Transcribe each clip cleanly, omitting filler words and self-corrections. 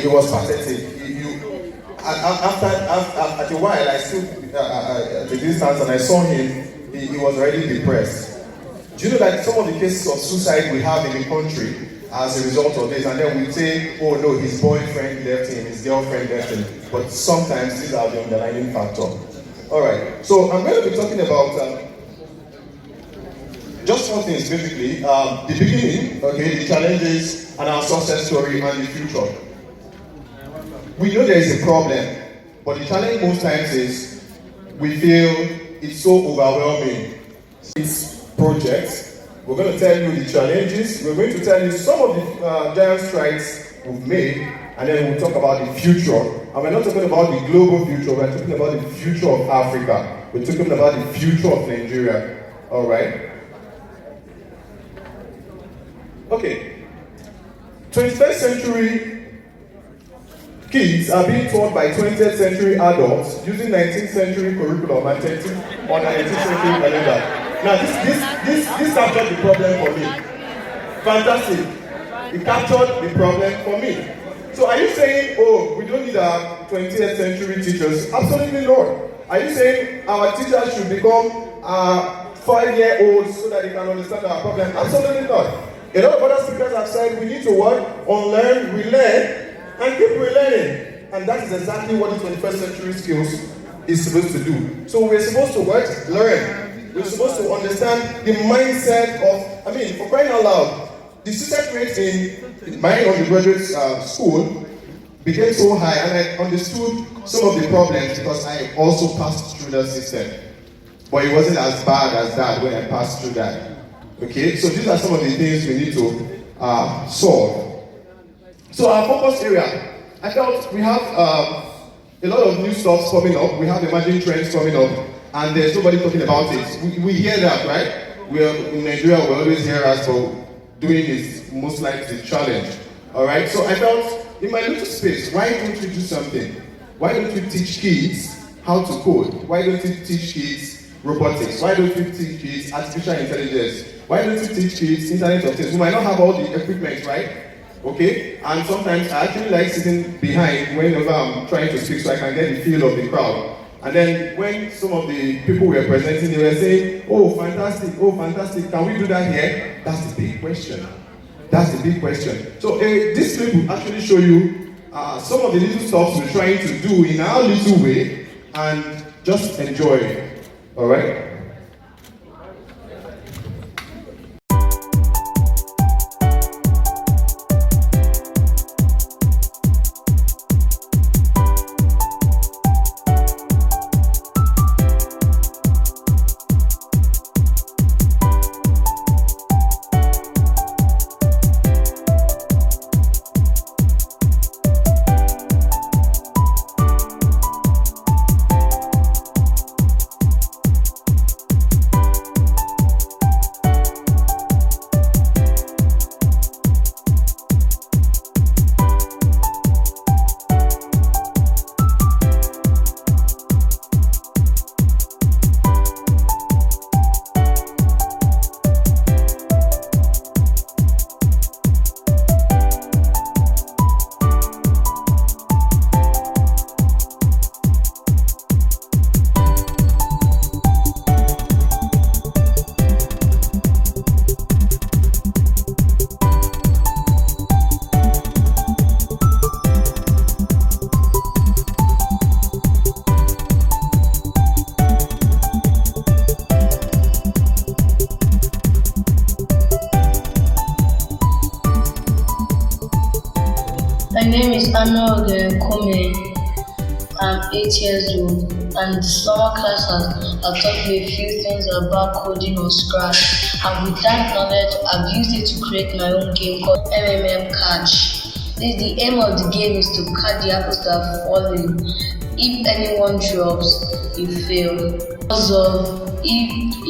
was pathetic. After a while, I stood at a distance and I saw him. He was already depressed. Do you know that some of the cases of suicide we have in the country as a result of this, and then we say, oh no, his boyfriend left him, his girlfriend left him, but sometimes these are the underlying factor. Alright, so I'm going to be talking about just four things basically. The beginning, okay, the challenges, and our success story, and the future. We know there is a problem, but the challenge most times is we feel it's so overwhelming. This project, we're going to tell you the challenges, we're going to tell you some of the giant strides we've made, and then we'll talk about the future. And we're not talking about the global future, we're talking about the future of Africa. We're talking about the future of Nigeria. Alright? Okay. 21st century kids are being taught by 20th century adults using 19th century curriculum and 18th century calendar. Now this captured the problem for me. Fantastic. It captured the problem for me. So are you saying, oh, we don't need our 20th century teachers? Absolutely not. Are you saying our teachers should become 5-year-olds so that they can understand our problem? Absolutely not. A lot of other speakers have said we need to work, unlearn, relearn, and keep relearning. And that is exactly what the 21st century skills is supposed to do. So we're supposed to work, learn. We're supposed to understand the mindset of, for crying out loud, the success rate in my undergraduate school became so high, and I understood some of the problems because I also passed through that system. But it wasn't as bad as that when I passed through that. Okay, so these are some of the things we need to solve. So our focus area, I felt we have a lot of new stuff coming up. We have emerging trends coming up, and there's nobody talking about it. We hear that, right? In Nigeria, we always hear us, but doing is most likely a challenge. All right. So I felt in my little space, why don't we do something? Why don't we teach kids how to code? Why don't we teach kids robotics? Why don't we teach kids artificial intelligence? Why don't we teach kids Internet of Things? We might not have all the equipment, right? Okay, and sometimes I actually like sitting behind whenever I'm trying to speak so I can get the feel of the crowd. And then when some of the people were presenting, they were saying, oh fantastic, can we do that here? That's the big question. That's the big question. So this clip will actually show you some of the little stuff we're trying to do in our little way, and just enjoy it. Alright? My name is Asiagwu Testimony. I'm 8 years old, and the summer class has taught me a few things about coding on Scratch. And with that knowledge, I've used it to create my own game called Catch. The aim of the game is to catch the apples that are falling. If anyone drops, he fails.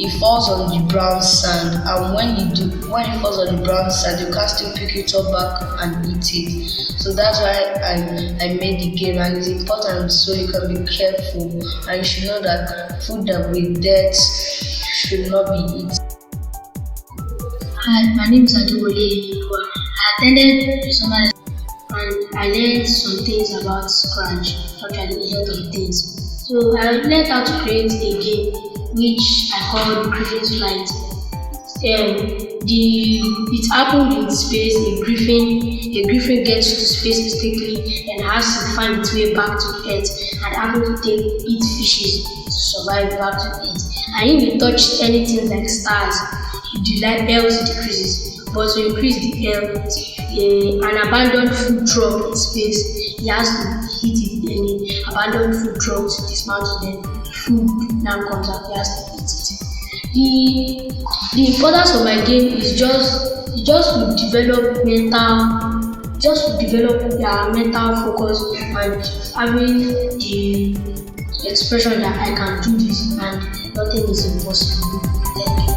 It falls on the brown sand, and when it falls on the brown sand, you can still pick it up back and eat it. So that's why I made the game, and it's important so you can be careful, and you should know that food that with death should not be eaten. Hi, my name is Asiagwu Testimony. I attended the summer. and I learned some things about Scratch, actually a lot of things. So I learned how to create a game which I called Griffin's Flight. It happened in space. A griffin gets to space mistakenly and has to find its way back to Earth and having to eat fishes to survive back to Earth. And if you touch anything like stars, the light health decreases. But to increase the health, an abandoned food truck in space, he has to hit it. An abandoned food truck to dismantle, then food now comes out, he has to eat it. The importance of my game is just to develop mental focus and having the expression that I can do this and nothing is impossible. Thank you.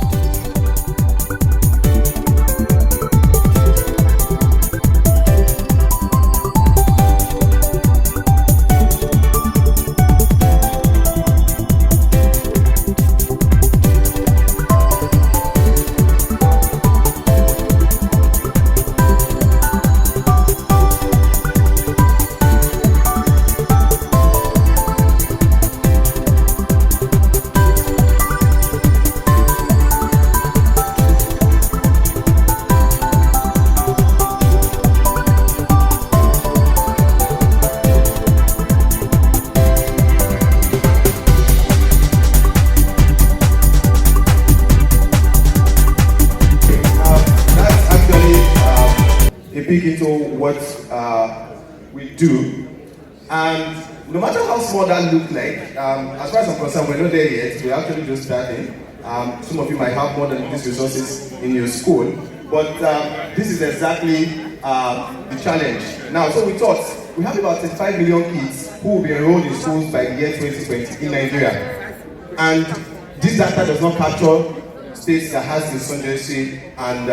Into what we do, and no matter how small that looks like, as far as I'm concerned, we're not there yet. We're actually just starting. Some of you might have more than these resources in your school, but this is exactly the challenge. Now, so we thought we have about 35 million kids who will be enrolled in schools by the year 2020 in Nigeria, and this data does not capture states that has insurgency and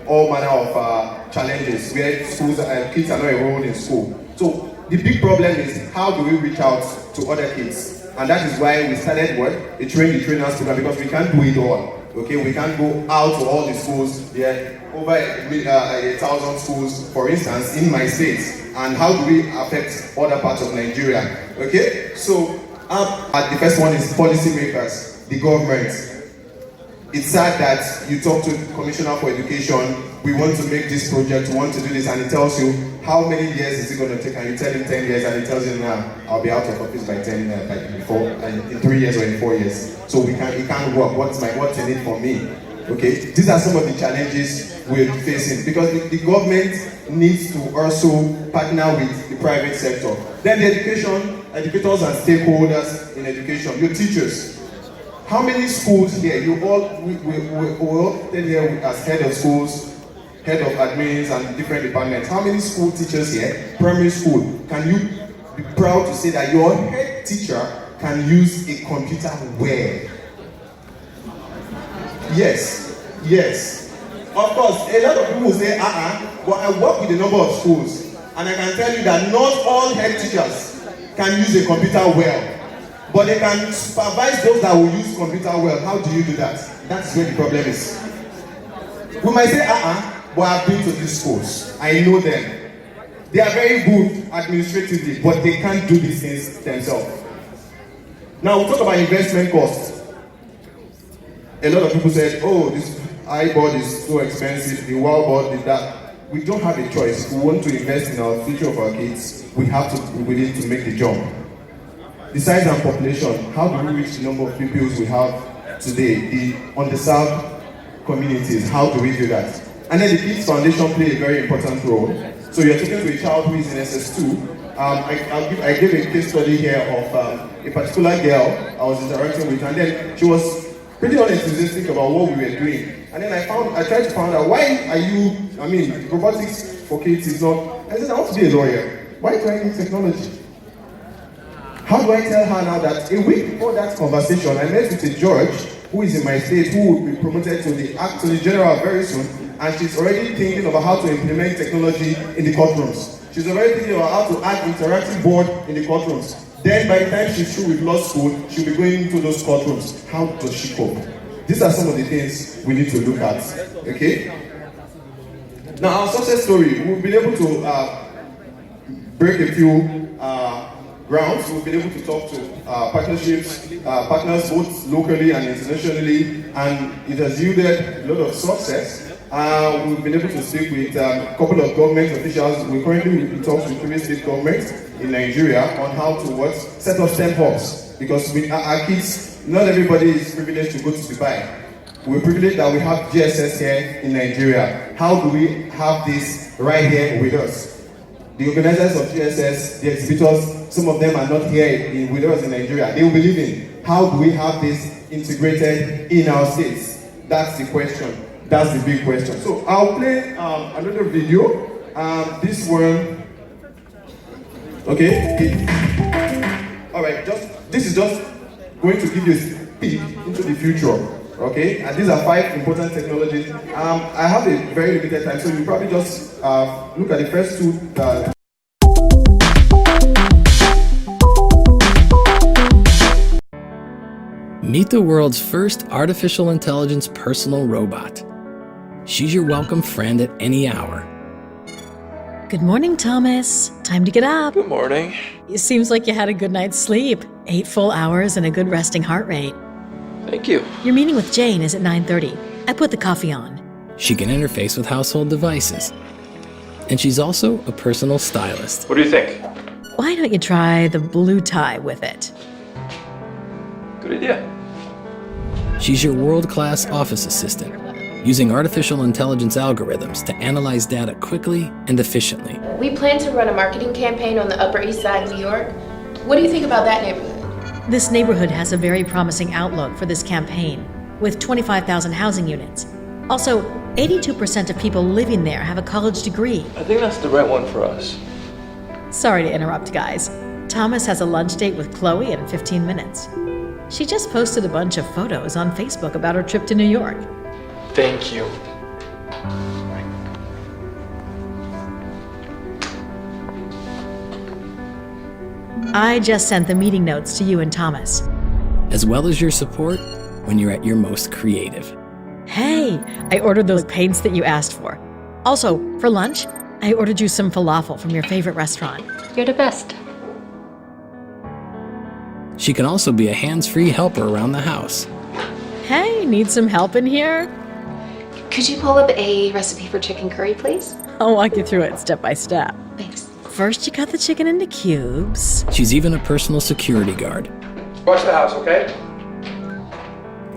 all manner of challenges where schools kids are not enrolled in school. So the big problem is, how do we reach out to other kids? And that is why we started a train-the-trainers program, because we can't do it all. Okay, we can't go out to all the schools. There are over 1,000 schools, for instance, in my state. And how do we affect other parts of Nigeria? Okay, so the first one is policymakers, the government. It's sad that you talk to the Commissioner for Education, we want to make this project, we want to do this, and it tells you how many years is it going to take, and you tell him 10 years, and it tells you now, I'll be out of office by in 3 years or in 4 years. So it can't work. What's in it for me? Okay, these are some of the challenges we're facing, because the government needs to also partner with the private sector. Then the educators and stakeholders in education, your teachers. How many schools here, we all stand here as head of schools, head of admins and different departments. How many school teachers here, primary school, can you be proud to say that your head teacher can use a computer well? Yes. Of course, a lot of people say, but I work with a number of schools, and I can tell you that not all head teachers can use a computer well. But they can supervise those that will use computer well. How do you do that? That's where the problem is. We might say, but I've been to these schools. I know them. They are very good administratively, but they can't do these things themselves. Now, we talk about investment costs. A lot of people said, this iBoard is so expensive, the WowBoard is that. We don't have a choice. If we want to invest in our future of our kids, we have to be willing to make the jump. The size and population, how do we reach the number of pupils we have today? The underserved communities, how do we do that? And then the Kids Foundation play a very important role. So you're talking to a child who is in SS2. I gave a case study here of a particular girl I was interacting with, and then she was pretty unenthusiastic about what we were doing. And then I tried to find out, why are you, robotics for kids is not, I said, I want to be a lawyer. Why do I need technology? How do I tell her now that a week before that conversation, I met with a judge who is in my state, who will be promoted to the Attorney General very soon, and she's already thinking about how to implement technology in the courtrooms. She's already thinking about how to add interactive board in the courtrooms. Then by the time she's through with law school, she'll be going into those courtrooms. How does she cope? These are some of the things we need to look at, okay? Now, our success story, we've been able to break a few grounds. We've been able to talk to partners both locally and internationally, and it has yielded a lot of success. We've been able to speak with a couple of government officials. We currently talk with 3 state governments in Nigeria on how to set up STEM hubs, because with our kids, not everybody is privileged to go to Dubai. We're privileged that we have GESS here in Nigeria. How do we have this right here with us? The organizers of GSS, the exhibitors, some of them are not here with us in Nigeria. They will be leaving. How do we have this integrated in our states? That's the question. That's the big question. So I'll play another video. This one, okay. All right. This is just going to give you a peek into the future. Okay, and these are 5 important technologies. I have a very limited time, so you probably just look at the first 2. Meet the world's first artificial intelligence personal robot. She's your welcome friend at any hour. Good morning, Thomas. Time to get up. Good morning. It seems like you had a good night's sleep. 8 full hours and a good resting heart rate. Thank you. Your meeting with Jane is at 9:30. I put the coffee on. She can interface with household devices. And she's also a personal stylist. What do you think? Why don't you try the blue tie with it? Good idea. She's your world-class office assistant, using artificial intelligence algorithms to analyze data quickly and efficiently. We plan to run a marketing campaign on the Upper East Side of New York. What do you think about that neighborhood? This neighborhood has a very promising outlook for this campaign, with 25,000 housing units. Also, 82% of people living there have a college degree. I think that's the right one for us. Sorry to interrupt, guys. Thomas has a lunch date with Chloe in 15 minutes. She just posted a bunch of photos on Facebook about her trip to New York. Thank you. I just sent the meeting notes to you and Thomas. As well as your support when you're at your most creative. Hey, I ordered those paints that you asked for. Also, for lunch, I ordered you some falafel from your favorite restaurant. You're the best. She can also be a hands-free helper around the house. Hey, need some help in here? Could you pull up a recipe for chicken curry, please? I'll walk you through it step by step. Thanks. First, you cut the chicken into cubes. She's even a personal security guard. Watch the house, okay?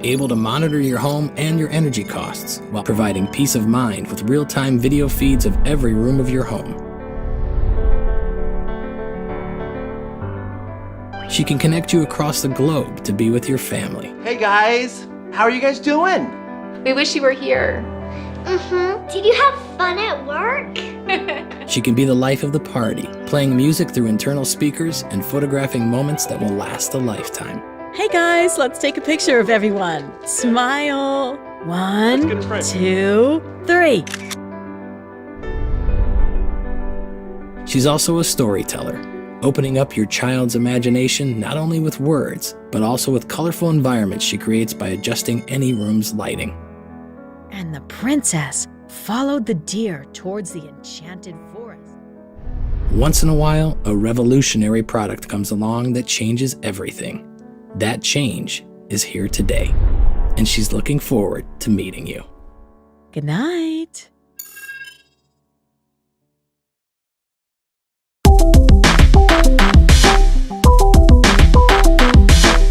Able to monitor your home and your energy costs while providing peace of mind with real-time video feeds of every room of your home. She can connect you across the globe to be with your family. Hey guys, how are you guys doing? We wish you were here. Did you have fun at work? She can be the life of the party, playing music through internal speakers and photographing moments that will last a lifetime. Hey guys, let's take a picture of everyone. Smile. 1, 2, 3. She's also a storyteller, opening up your child's imagination not only with words, but also with colorful environments she creates by adjusting any room's lighting. And the princess followed the deer towards the enchanted forest. Once in a while, a revolutionary product comes along that changes everything. That change is here today, and she's looking forward to meeting you. Good night.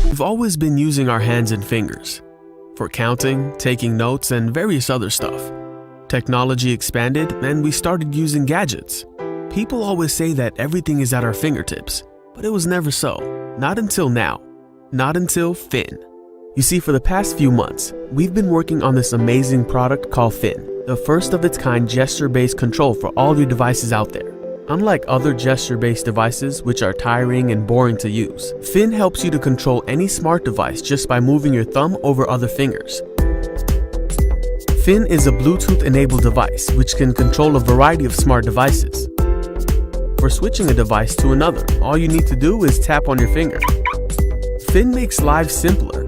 We've always been using our hands and fingers for counting, taking notes, and various other stuff. Technology expanded, and we started using gadgets. People always say that everything is at our fingertips, but it was never so. Not until now. Not until Finn. You see, for the past few months, we've been working on this amazing product called Finn, the first of its kind gesture-based control for all your devices out there. Unlike other gesture-based devices, which are tiring and boring to use, Finn helps you to control any smart device just by moving your thumb over other fingers. Finn is a Bluetooth-enabled device which can control a variety of smart devices. For switching a device to another, all you need to do is tap on your finger. Finn makes life simpler.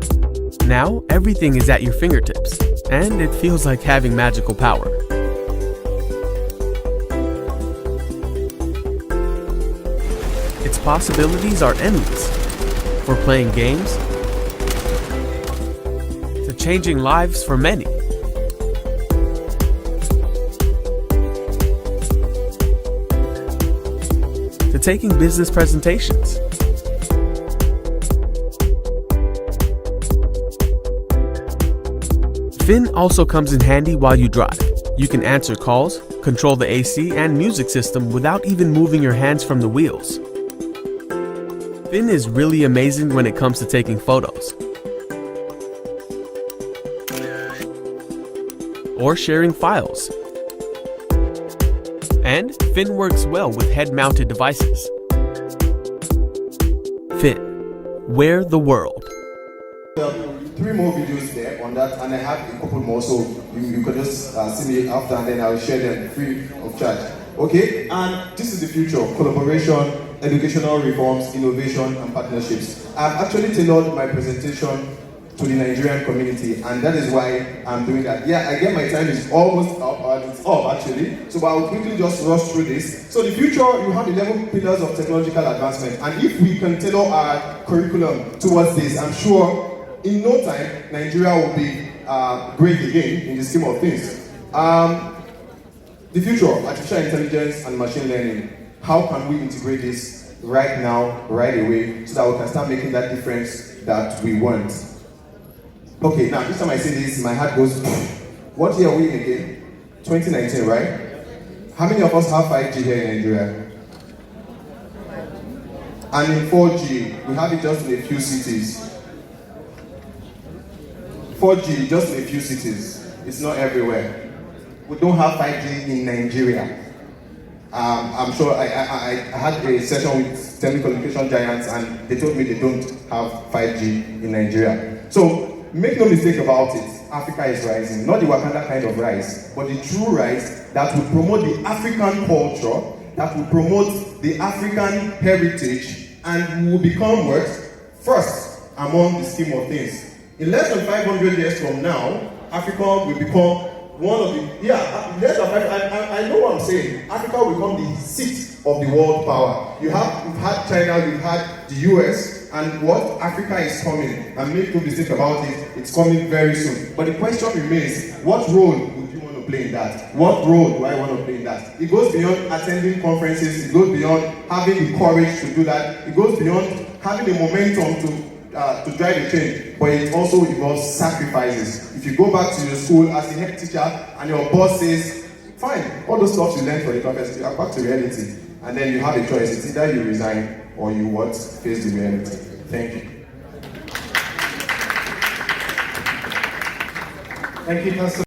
Now, everything is at your fingertips, and it feels like having magical power. possibilities are endless. For playing games, to changing lives for many. To taking business presentations. Fin also comes in handy while you drive. You can answer calls, control the AC and music system without even moving your hands from the wheels. Fin is really amazing when it comes to taking photos or sharing files. And Fin works well with head-mounted devices. Fin, wear the world. 3 more videos there on that, and I have a couple more, so you can just see me after, and then I'll share them free of charge. Okay, and this is the future: collaboration, educational reforms, innovation, and partnerships. I've actually tailored my presentation to the Nigerian community, and that is why I'm doing that. Yeah, I get my time is almost up, it's up actually, so I'll quickly just rush through this. So the future, you have 11 pillars of technological advancement, and if we can tailor our curriculum towards this, I'm sure in no time, Nigeria will be great again in the scheme of things. The future, artificial intelligence and machine learning. How can we integrate this right now, right away, so that we can start making that difference that we want? Okay, now, each time I say this, my heart goes, what year are we in again? 2019, right? How many of us have 5G here in Nigeria? And in 4G, we have it just in a few cities. 4G just in a few cities. It's not everywhere. We don't have 5G in Nigeria. I'm sure I had a session with telecommunication giants, and they told me they don't have 5G in Nigeria. So make no mistake about it. Africa is rising. Not the Wakanda kind of rise, but the true rise that will promote the African culture, that will promote the African heritage, and will become what? First among the scheme of things. In less than 500 years from now, Africa will become one of the, less than 500, I know what I'm saying. Africa will become the seat of the world power. You've had China, you've had the US, and what? Africa is coming. And make no mistake about it, it's coming very soon. But the question remains, what role would you want to play in that? What role do I want to play in that? It goes beyond attending conferences, it goes beyond having the courage to do that, it goes beyond having the momentum to drive a change, but it also involves sacrifices. If you go back to your school as a head teacher and your boss says, fine, all those stuff you learned for the conference, you are back to reality, and then you have a choice. It's either you resign or you face the reality. Thank you. Thank you, Pastor.